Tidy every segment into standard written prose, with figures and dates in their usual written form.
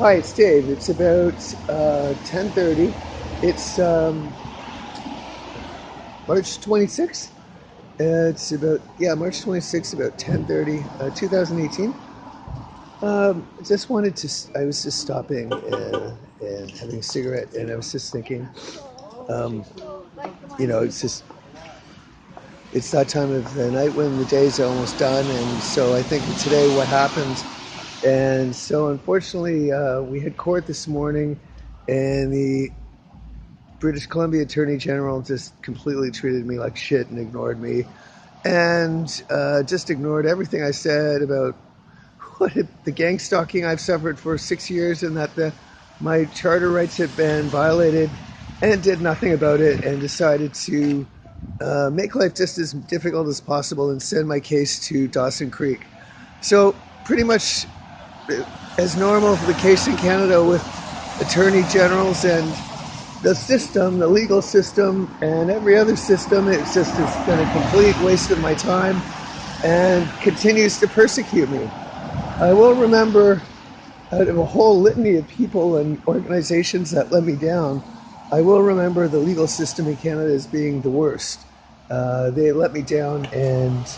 Hi, it's Dave. It's about 10:30. It's March 26th. It's about March 26th, about 10:30, 2018. Just wanted to. I was just stopping and having a cigarette, and I was just thinking, um, it's that time of the night when the days are almost done, and so I think today what happened. And so, unfortunately, we had court this morning, and the British Columbia Attorney General just completely treated me like shit and ignored me, and just ignored everything I said about the gang stalking I've suffered for 6 years, and that my charter rights had been violated, and did nothing about it, and decided to make life just as difficult as possible and send my case to Dawson Creek. So pretty much as normal for the case in Canada with attorney generals and the system, the legal system, and every other system, it's been a complete waste of my time and continues to persecute me. I will remember, out of a whole litany of people and organizations that let me down, I will remember the legal system in Canada as being the worst. They let me down and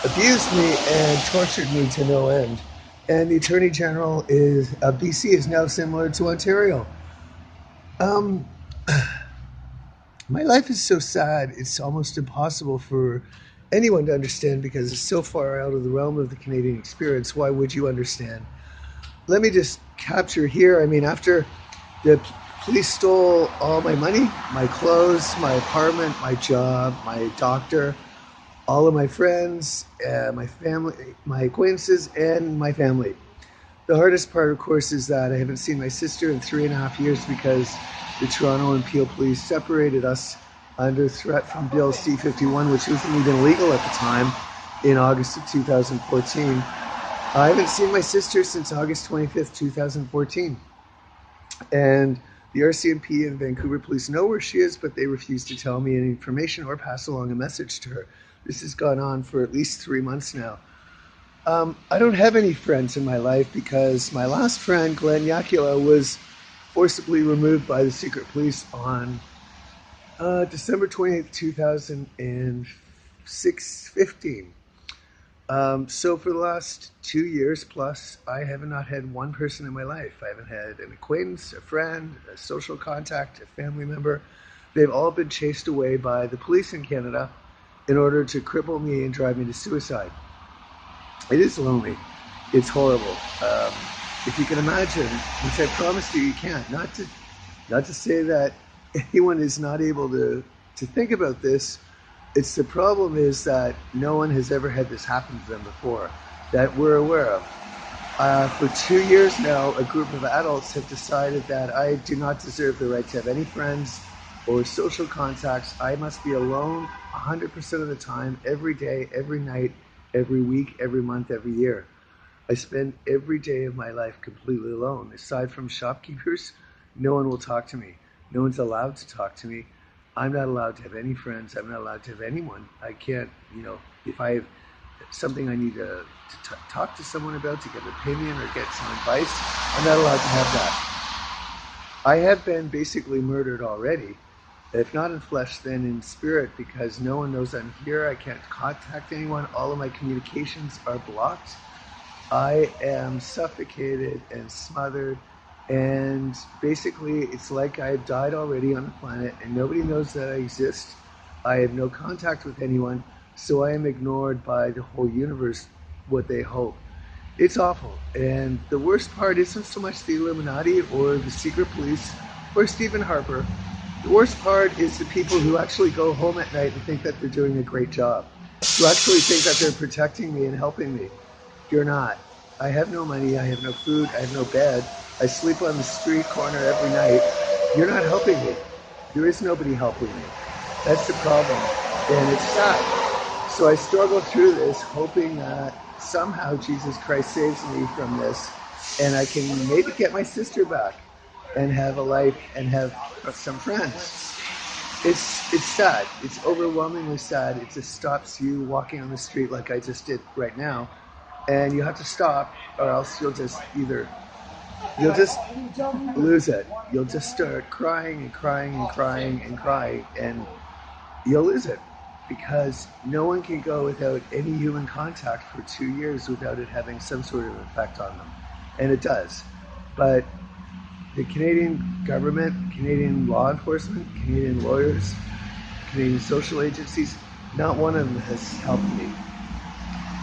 abused me and tortured me to no end. And the Attorney General of BC is now similar to Ontario. Um, My life is so sad, it's almost impossible for anyone to understand because it's so far out of the realm of the Canadian experience. Why would you understand? Let me just capture here. I mean, after the police stole all my money, my clothes, my apartment, my job, my doctor, all of my friends, my family, my acquaintances, and my family. The hardest part, of course, is that I haven't seen my sister in 3.5 years because the Toronto and Peel Police separated us under threat from Bill C-51, which wasn't even legal at the time, in August of 2014. I haven't seen my sister since August 25th, 2014. And the RCMP and Vancouver Police know where she is, but they refuse to tell me any information or pass along a message to her. This has gone on for at least 3 months now. I don't have any friends in my life because my last friend, Glenn Yakula, was forcibly removed by the secret police on December 28th, 2015. So for the last 2 years plus, I have not had one person in my life. I haven't had an acquaintance, a friend, a social contact, a family member. They've all been chased away by the police in Canada in order to cripple me and drive me to suicide. It is lonely. It's horrible. If you can imagine, which I promise you can't, not to say that anyone is not able to think about this. It's the problem is that no one has ever had this happen to them before that we're aware of. For 2 years now, a group of adults have decided that I do not deserve the right to have any friends or social contacts. I must be alone 100% of the time, every day, every night, every week, every month, every year. I spend every day of my life completely alone. Aside from shopkeepers, no one will talk to me. No one's allowed to talk to me. I'm not allowed to have any friends. I'm not allowed to have anyone. I can't, if I have something I need to talk to someone about, to get an opinion or get some advice, I'm not allowed to have that. I have been basically murdered already. If not in flesh, then in spirit, because no one knows I'm here. I can't contact anyone. All of my communications are blocked. I am suffocated and smothered, and basically it's like I've died already on the planet and nobody knows that I exist. I have no contact with anyone, so I am ignored by the whole universe, what they hope. It's awful, and the worst part isn't so much the Illuminati or the secret police or Stephen Harper. The worst part is the people who actually go home at night and think that they're doing a great job, who actually think that they're protecting me and helping me. You're not. I have no money, I have no food, I have no bed. I sleep on the street corner every night. You're not helping me. There is nobody helping me. That's the problem, and it's sad. So I struggle through this, hoping that somehow Jesus Christ saves me from this, and I can maybe get my sister back and have a life and have some friends. It's sad. It's overwhelmingly sad. It just stops you walking on the street like I just did right now, and you have to stop, or else you'll just either you'll just lose it. You'll just start crying and crying and crying and crying, and you'll lose it because no one can go without any human contact for 2 years without it having some sort of effect on them. And it does. But the Canadian government, Canadian law enforcement, Canadian lawyers, Canadian social agencies, not one of them has helped me.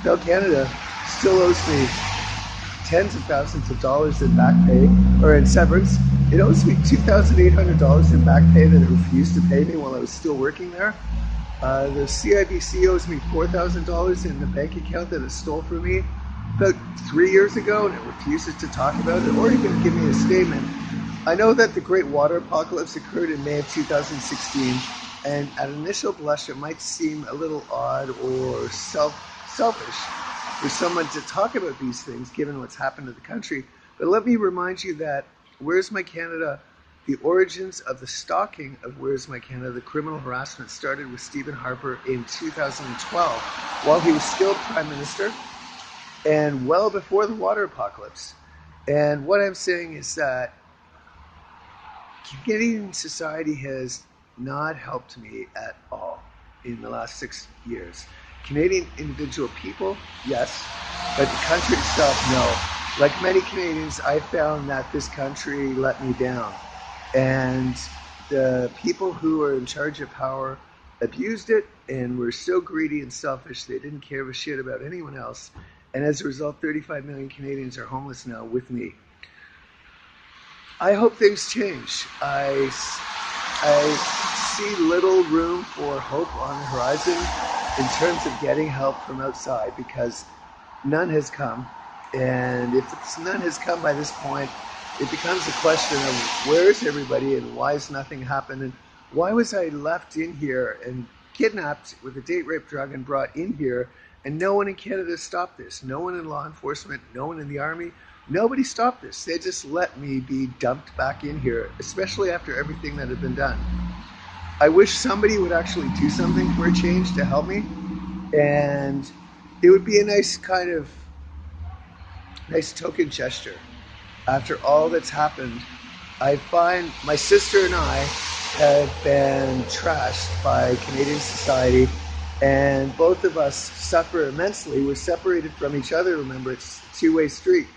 Bell Canada still owes me tens of thousands of dollars in back pay, or in severance. It owes me $2,800 in back pay that it refused to pay me while I was still working there. The CIBC owes me $4,000 in the bank account that it stole from me about 3 years ago, and it refuses to talk about it or even give me a statement. I know that the Great Water Apocalypse occurred in May of 2016, and at initial blush it might seem a little odd or selfish for someone to talk about these things given what's happened to the country. But let me remind you that Where's My Canada, the origins of the stalking of Where's My Canada, the criminal harassment, started with Stephen Harper in 2012 while he was still Prime Minister and well before the water apocalypse. And what I'm saying is that Canadian society has not helped me at all in the last 6 years. Canadian individual people, yes, but the country itself, no. Like many Canadians, I found that this country let me down. And the people who are in charge of power abused it and were so greedy and selfish they didn't care a shit about anyone else. And as a result, 35 million Canadians are homeless now with me. I hope things change. I see little room for hope on the horizon in terms of getting help from outside because none has come. And if none has come by this point, it becomes a question of where's everybody and why has nothing happened and why was I left in here and kidnapped with a date rape drug and brought in here and no one in Canada stopped this. No one in law enforcement, no one in the army, nobody stopped this. They just let me be dumped back in here, especially after everything that had been done. I wish somebody would actually do something for a change to help me, and it would be a nice token gesture. After all that's happened, I find my sister and I have been trashed by Canadian society, and both of us suffer immensely. We're separated from each other, remember, it's a two-way street.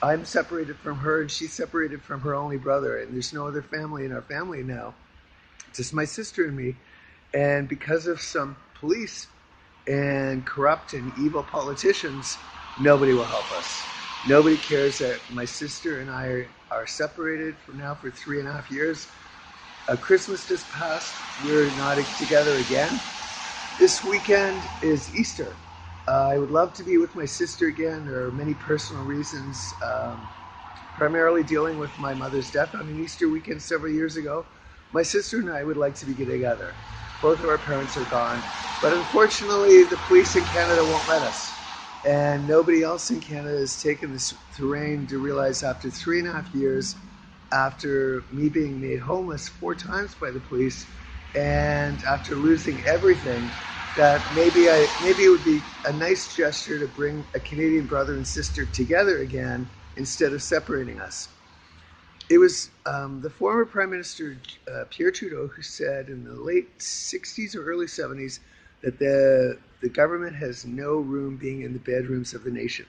I'm separated from her, and she's separated from her only brother, and there's no other family in our family now. Just my sister and me. And because of some police and corrupt and evil politicians, nobody will help us. Nobody cares that my sister and I are separated for 3.5 years. Christmas just passed. We're not together again. This weekend is Easter. I would love to be with my sister again. There are many personal reasons, primarily dealing with my mother's death on an Easter weekend several years ago. My sister and I would like to be together. Both of our parents are gone, but unfortunately the police in Canada won't let us. And nobody else in Canada has taken this terrain to realize after 3.5 years, after me being made homeless 4 times by the police, and after losing everything, that maybe it would be a nice gesture to bring a Canadian brother and sister together again instead of separating us. It was the former Prime Minister Pierre Trudeau who said in the late 60s or early 70s that the government has no room being in the bedrooms of the nation.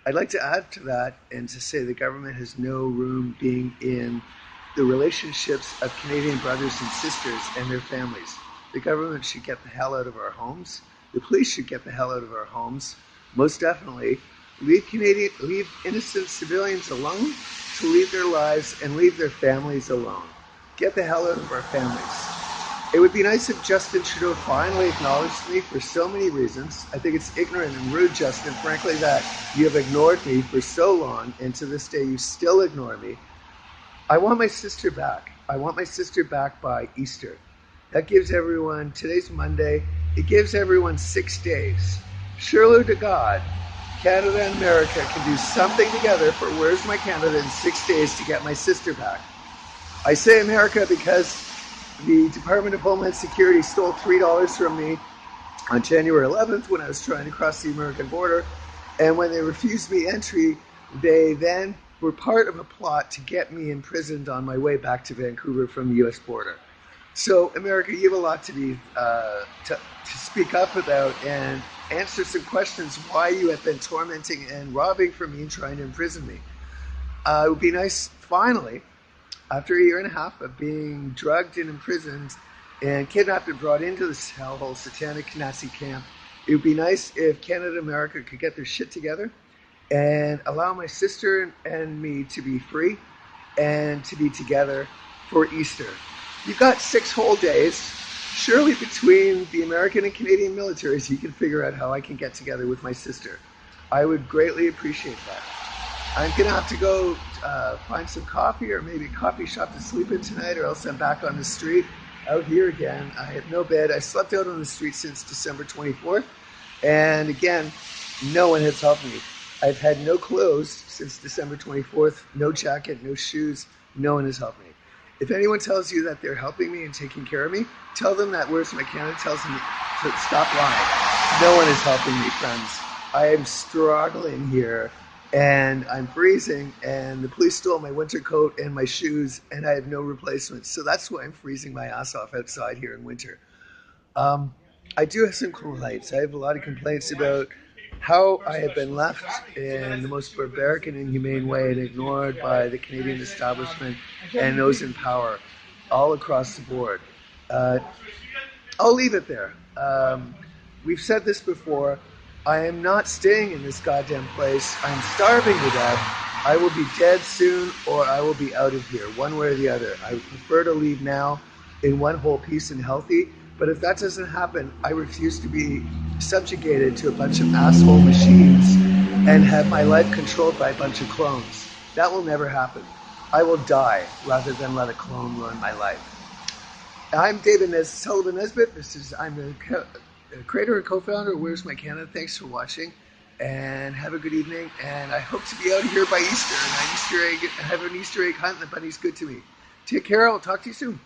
I'd like to add to that and to say the government has no room being in the relationships of Canadian brothers and sisters and their families. The government should get the hell out of our homes. The police should get the hell out of our homes. Most definitely. Leave innocent civilians alone to lead their lives and leave their families alone. Get the hell out of our families. It would be nice if Justin Trudeau finally acknowledged me for so many reasons. I think it's ignorant and rude, Justin, frankly, that you have ignored me for so long, and to this day you still ignore me. I want my sister back. I want my sister back by Easter. That gives everyone, today's Monday, it gives everyone 6 days. Surely to God, Canada and America can do something together for Where's My Canada in 6 days to get my sister back. I say America because the Department of Homeland Security stole $3 from me on January 11th when I was trying to cross the American border. And when they refused me entry, they then were part of a plot to get me imprisoned on my way back to Vancouver from the U.S. border. So, America, you have a lot to be to speak up about and answer some questions why you have been tormenting and robbing from me and trying to imprison me. It would be nice, finally, after a year and a half of being drugged and imprisoned and kidnapped and brought into this hellhole satanic Nazi camp, it would be nice if Canada and America could get their shit together and allow my sister and me to be free and to be together for Easter. You've got 6 whole days. Surely between the American and Canadian militaries, you can figure out how I can get together with my sister. I would greatly appreciate that. I'm going to have to go find some coffee or maybe a coffee shop to sleep in tonight, or else I'm back on the street out here again. I have no bed. I slept out on the street since December 24th. And again, no one has helped me. I've had no clothes since December 24th, no jacket, no shoes. No one has helped me. If anyone tells you that they're helping me and taking care of me, tell them that Where's My Canada tells them to stop lying. No one is helping me, friends. I am struggling here, and I'm freezing, and the police stole my winter coat and my shoes, and I have no replacements. So that's why I'm freezing my ass off outside here in winter. I do have some complaints. I have a lot of complaints about how I have been left in the most barbaric and inhumane way and ignored by the Canadian establishment and those in power all across the board. I'll leave it there. We've said this before. I am not staying in this goddamn place. I'm starving to death. I will be dead soon, or I will be out of here, one way or the other. I would prefer to leave now in one whole piece and healthy. But if that doesn't happen, I refuse to be subjugated to a bunch of asshole machines and have my life controlled by a bunch of clones. That will never happen. I will die rather than let a clone run my life. I'm David Sullivan Nesbitt. I'm the creator and co-founder of Where's My Canada. Thanks for watching, and have a good evening. And I hope to be out here by Easter and have an Easter egg hunt. The bunny's good to me. Take care. I'll talk to you soon.